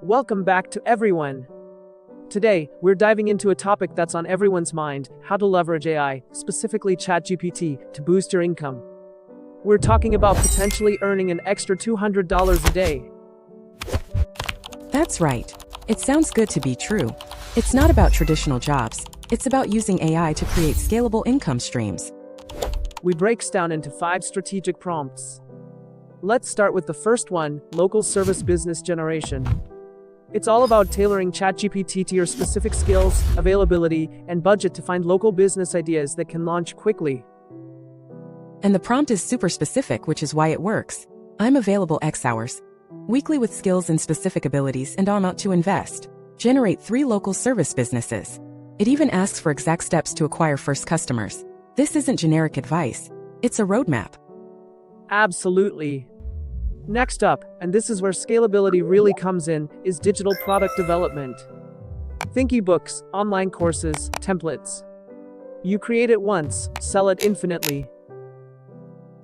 Welcome back to everyone. Today, we're diving into a topic that's on everyone's mind: how to leverage AI, specifically ChatGPT, to boost your income. We're talking about potentially earning an extra $200 a day. That's right. It sounds good to be true. It's not about traditional jobs. It's about using AI to create scalable income streams. We breaks down into 5 strategic prompts. Let's start with the first one: local service business generation. It's all about tailoring ChatGPT to your specific skills, availability, and budget to find local business ideas that can launch quickly. And the prompt is super specific, which is why it works. I'm available X hours. Weekly with skills and specific abilities and amount to invest. Generate 3 local service businesses. It even asks for exact steps to acquire first customers. This isn't generic advice. It's a roadmap. Absolutely. Next up, and this is where scalability really comes in, is digital product development. Think ebooks, online courses, templates. You create it once, sell it infinitely.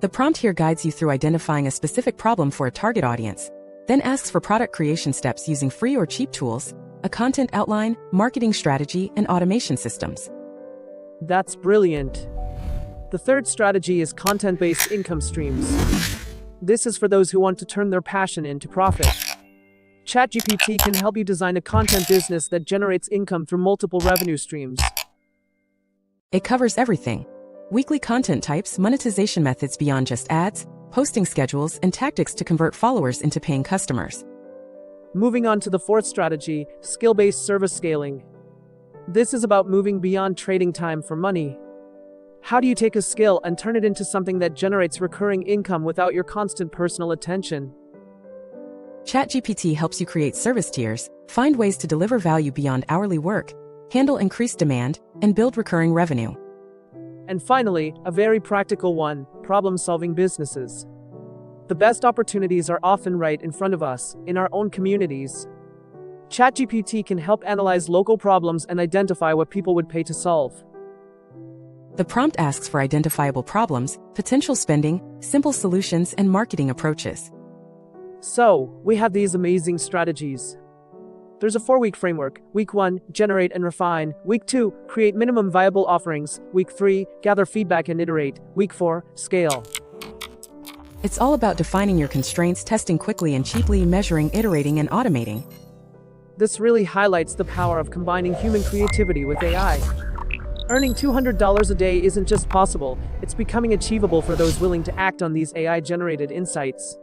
The prompt here guides you through identifying a specific problem for a target audience, then asks for product creation steps using free or cheap tools, a content outline, marketing strategy, and automation systems. That's brilliant. The third strategy is content-based income streams. This is for those who want to turn their passion into profit. ChatGPT can help you design a content business that generates income through multiple revenue streams. It covers everything: weekly content types, monetization methods beyond just ads, posting schedules, and tactics to convert followers into paying customers. Moving on to the fourth strategy, skill-based service scaling. This is about moving beyond trading time for money. How do you take a skill and turn it into something that generates recurring income without your constant personal attention? ChatGPT helps you create service tiers, find ways to deliver value beyond hourly work, handle increased demand, and build recurring revenue. And finally, a very practical one: problem-solving businesses. The best opportunities are often right in front of us, in our own communities. ChatGPT can help analyze local problems and identify what people would pay to solve. The prompt asks for identifiable problems, potential spending, simple solutions, and marketing approaches. So, we have these amazing strategies. There's a 4-week framework. Week 1, generate and refine. Week 2, create minimum viable offerings. Week 3, gather feedback and iterate. Week 4, scale. It's all about defining your constraints, testing quickly and cheaply, measuring, iterating, and automating. This really highlights the power of combining human creativity with AI. Earning $200 a day isn't just possible, it's becoming achievable for those willing to act on these AI-generated insights.